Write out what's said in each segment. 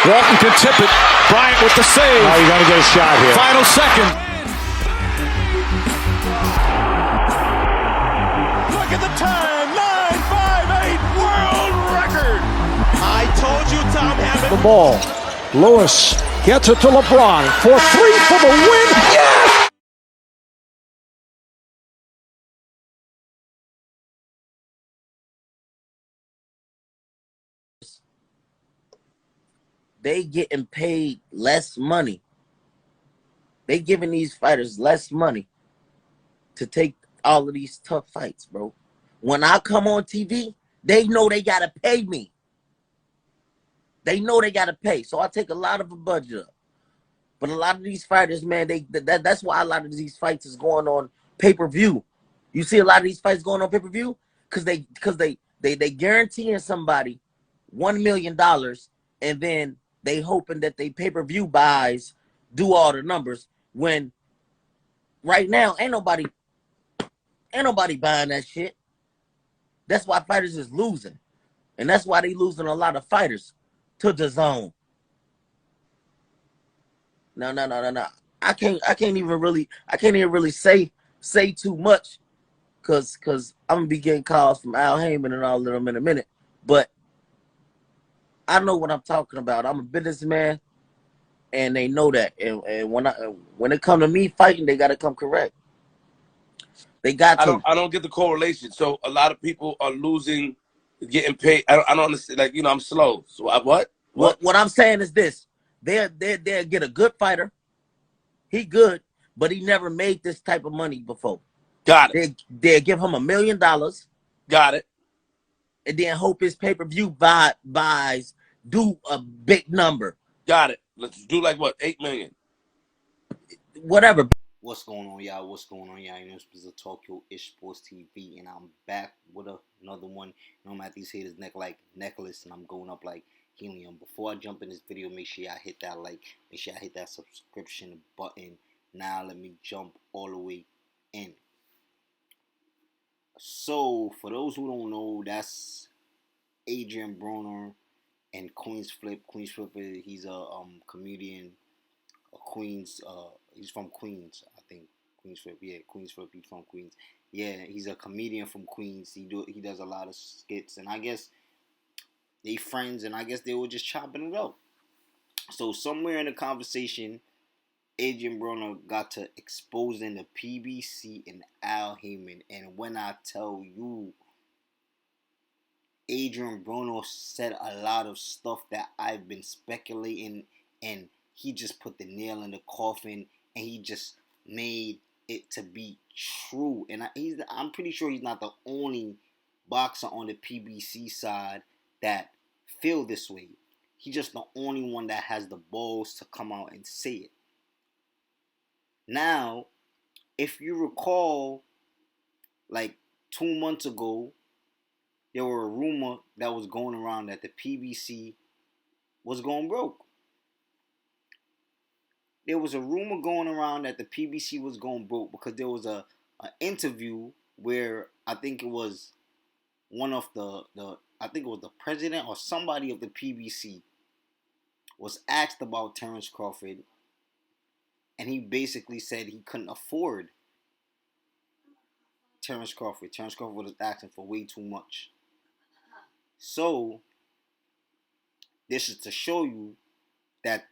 Walton can tip it. Bryant with the save. Oh, you got to get a shot here. Final second. Look at the time. 9:58 world record. I told you, Tom Hammond. The ball. Lewis gets it to LeBron for three for the win. Yes! They getting paid less money. They giving these fighters less money to take all of these tough fights, bro. When I come on TV, they know they gotta pay me. They know they gotta pay, so I take a lot of a budget up. But a lot of these fighters, man, that's why a lot of these fights is going on pay-per-view. You see a lot of these fights going on pay-per-view because they guaranteeing somebody $1 million, and then they hoping that they pay-per-view buys do all the numbers, when right now ain't nobody buying that shit. That's why fighters is losing. And that's why they losing a lot of fighters to the zone. No. I can't even really say too much, cause I'm gonna be getting calls from Al Heyman and all of them in a minute. But I know what I'm talking about. I'm a businessman, and they know that. And when it come to me fighting, they gotta come correct. They got to. I don't get the correlation. So a lot of people are losing, getting paid. I don't understand. Like, I'm slow. So what? What I'm saying is this: they'll get a good fighter. He good, but he never made this type of money before. Got it. They'll give him $1 million. Got it. And then hope his pay-per-view buys do a big number. Got it. Let's do like what, 8 million? Whatever. What's going on, y'all? What's going on, y'all? You know, this is Tokyo Ish Sports TV, and I'm back with another one. I'm at these haters' neck like necklace, and I'm going up like helium. Before I jump in this video, make sure y'all hit that like, make sure y'all hit that subscription button. Now let me jump all the way in. So, for those who don't know, that's Adrian Broner and Queens Flip. Queens Flip, he's a comedian, Queens. He's from Queens, I think. Queens Flip, yeah, Queens Flip. He's from Queens. Yeah, he's a comedian from Queens. He does a lot of skits, and I guess they friends, and I guess they were just chopping it up. So somewhere in the conversation, Adrian Broner got to exposing the PBC and Al Heyman, and when I tell you, Adrian Broner said a lot of stuff that I've been speculating, and he just put the nail in the coffin, and he just made it to be true. And I'm pretty sure he's not the only boxer on the PBC side that feel this way. He's just the only one that has the balls to come out and say it. Now, if you recall, like 2 months ago, there were a rumor that was going around that the PBC was going broke. There was a rumor going around that the PBC was going broke because there was an interview where I think it was one of I think it was the president or somebody of the PBC was asked about Terrence Crawford, and he basically said he couldn't afford Terrence Crawford. Terrence Crawford was asking for way too much. So, this is to show you that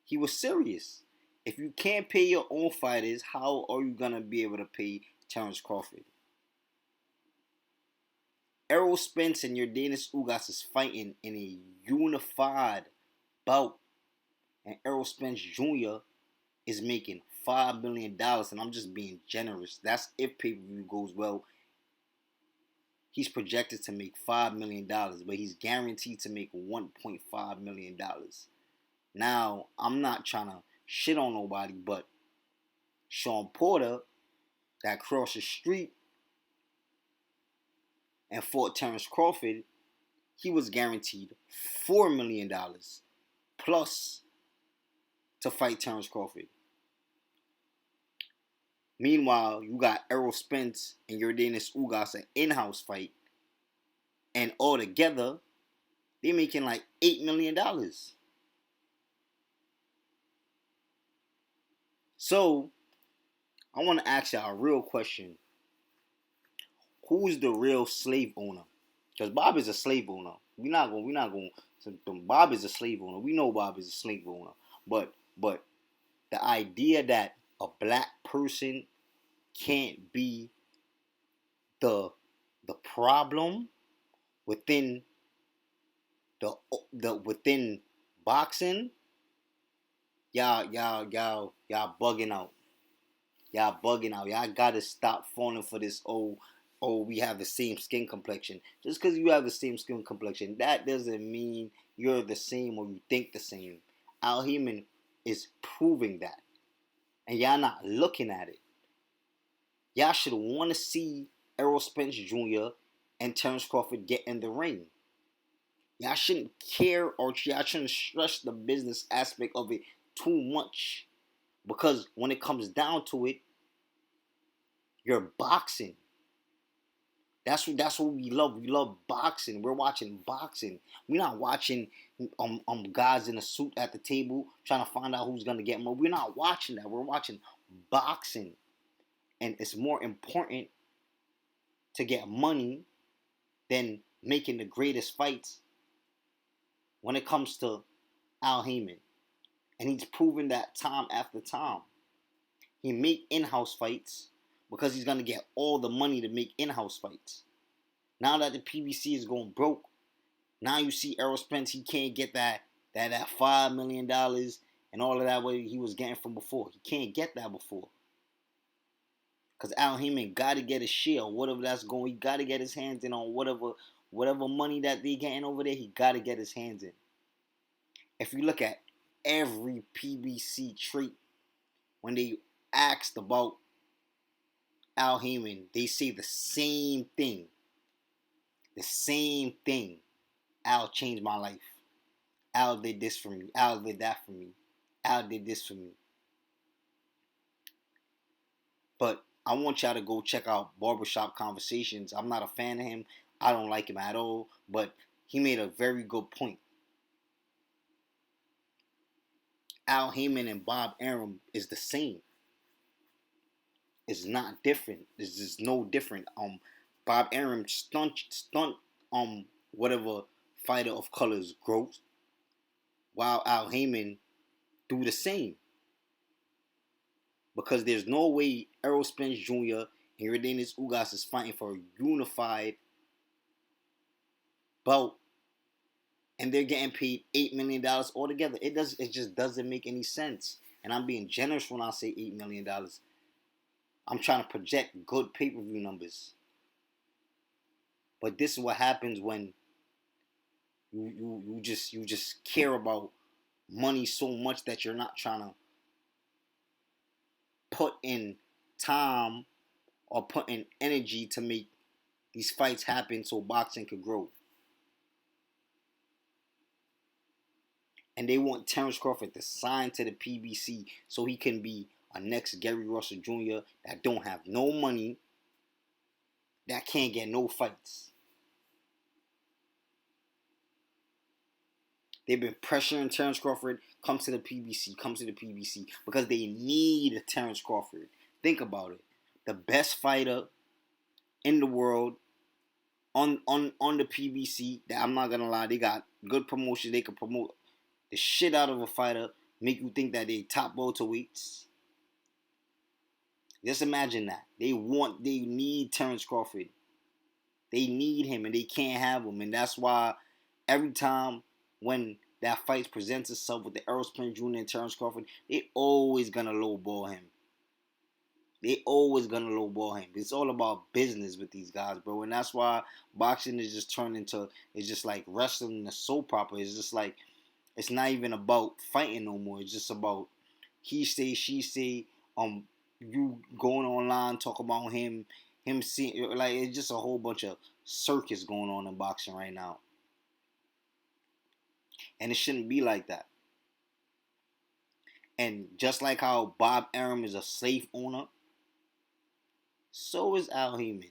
he was serious. If you can't pay your own fighters, how are you going to be able to pay Terrence Crawford? Errol Spence and Yordenis Ugas is fighting in a unified bout. And Errol Spence Jr. is making $5 million. And I'm just being generous. That's if pay-per-view goes well. He's projected to make $5 million, but he's guaranteed to make $1.5 million. Now, I'm not trying to shit on nobody, but Sean Porter, that crossed the street and fought Terrence Crawford, he was guaranteed $4 million plus to fight Terrence Crawford. Meanwhile, you got Errol Spence and Yordenis Ugas, an in-house fight, and altogether, they're making like $8 million. So I want to ask y'all a real question: who's the real slave owner? Because Bob is a slave owner. We're not going. So Bob is a slave owner. We know Bob is a slave owner. But the idea that a black person can't be the problem within the within boxing, y'all bugging out. Y'all bugging out. Y'all gotta stop falling for this. We have the same skin complexion. Just because you have the same skin complexion, that doesn't mean you're the same or you think the same. Al Heyman is proving that, and y'all not looking at it. Y'all should want to see Errol Spence Jr. and Terrence Crawford get in the ring. Y'all shouldn't care or y'all shouldn't stress the business aspect of it too much, because when it comes down to it, you're boxing. That's what we love. We love boxing. We're watching boxing. We're not watching guys in a suit at the table trying to find out who's gonna get more. We're not watching that. We're watching boxing, and it's more important to get money than making the greatest fights when it comes to Al Heyman. And he's proven that time after time. He make in-house fights because he's gonna get all the money to make in-house fights. Now that the PBC is going broke, now you see Errol Spence, he can't get that $5 million and all of that what he was getting from before. He can't get that before. Because Al Heyman got to get a share, whatever that's going. He got to get his hands in on whatever money that they getting over there. He got to get his hands in. If you look at every PBC trait, when they asked about Al Heyman, they say the same thing. The same thing. Al changed my life. Al did this for me. Al did that for me. Al did this for me. But I want y'all to go check out Barbershop Conversations. I'm not a fan of him. I don't like him at all. But he made a very good point. Al Heyman and Bob Arum is the same. It's not different. It's just no different. Bob Arum stunt whatever fighter of color's growth, while Al Heyman do the same. Because there's no way Errol Spence Jr. and Yordenis Ugas is fighting for a unified belt, and they're getting paid $8 million altogether. It just doesn't make any sense. And I'm being generous when I say $8 million. I'm trying to project good pay-per-view numbers. But this is what happens when you just care about money so much that you're not trying to put in time or put in energy to make these fights happen so boxing could grow. And they want Terrence Crawford to sign to the PBC so he can be a next Gary Russell Jr. that don't have no money, that can't get no fights. They've been pressuring Terrence Crawford, come to the PBC, because they need Terrence Crawford. Think about it. The best fighter in the world on the PBC, that I'm not going to lie, they got good promotion. They can promote the shit out of a fighter, make you think that they top welterweights. Just imagine that. They need Terrence Crawford. They need him, and they can't have him. And that's why every time when that fight presents itself with the Errol Spence Jr. and Terrence Crawford, they always gonna lowball him. It's all about business with these guys, bro. And that's why boxing is just turned into, it's just like wrestling is so proper. It's just like, it's not even about fighting no more. It's just about he say, she say, you going online, talk about him seeing, like, it's just a whole bunch of circus going on in boxing right now. And it shouldn't be like that. And just like how Bob Arum is a slave owner, so is Al Heyman.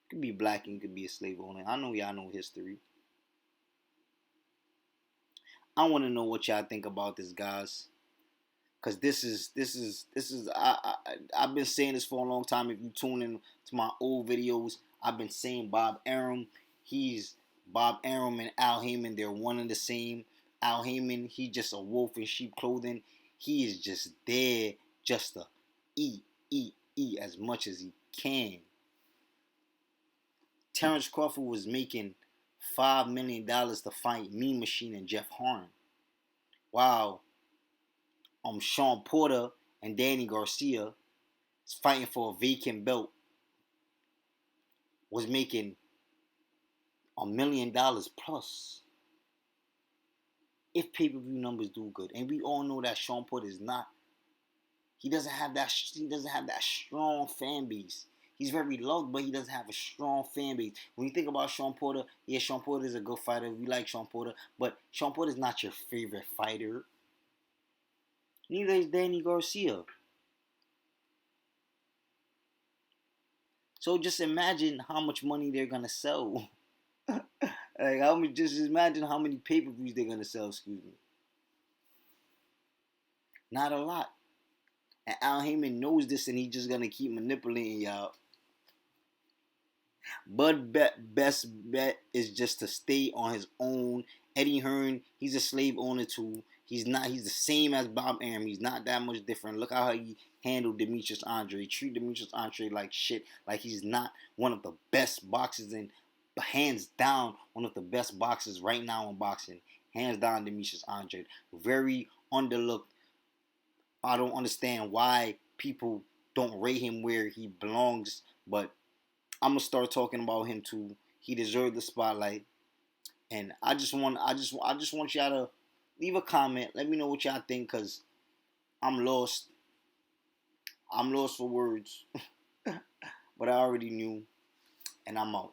Could be black and could be a slave owner. I know y'all know history. I want to know what y'all think about this, guys. Cause I've been saying this for a long time. If you tune in to my old videos, I've been saying Bob Arum. He's Bob Arum and Al Heyman. They're one and the same. Al Heyman, he just a wolf in sheep clothing. He is just there just to eat as much as he can. Terrence Crawford was making $5 million to fight Mean Machine and Jeff Hardy. Wow. Sean Porter and Danny Garcia is fighting for a vacant belt, was making $1 million plus. If pay-per-view numbers do good, and we all know that Sean Porter is not. He doesn't have that strong fan base. He's very loved, but he doesn't have a strong fan base. When you think about Sean Porter, yeah, Sean Porter is a good fighter. We like Sean Porter, but Sean Porter is not your favorite fighter. Neither is Danny Garcia. So just imagine how much money they're gonna sell. Just imagine how many pay-per-views they're gonna sell. Excuse me. Not a lot. And Al Heyman knows this, and he's just gonna keep manipulating y'all. Best bet is just to stay on his own. Eddie Hearn, he's a slave owner too. He's the same as Bob Arum. He's not that much different. Look how he handled Demetrius Andre. He treat Demetrius Andre like shit. Like he's not one of the best boxers in, hands down, one of the best boxers right now in boxing. Hands down, Demetrius Andre. Very underlooked. I don't understand why people don't rate him where he belongs, but I'm gonna start talking about him too. He deserved the spotlight, and I just want y'all to leave a comment. Let me know what y'all think, cause I'm lost. I'm lost for words, but I already knew, and I'm out.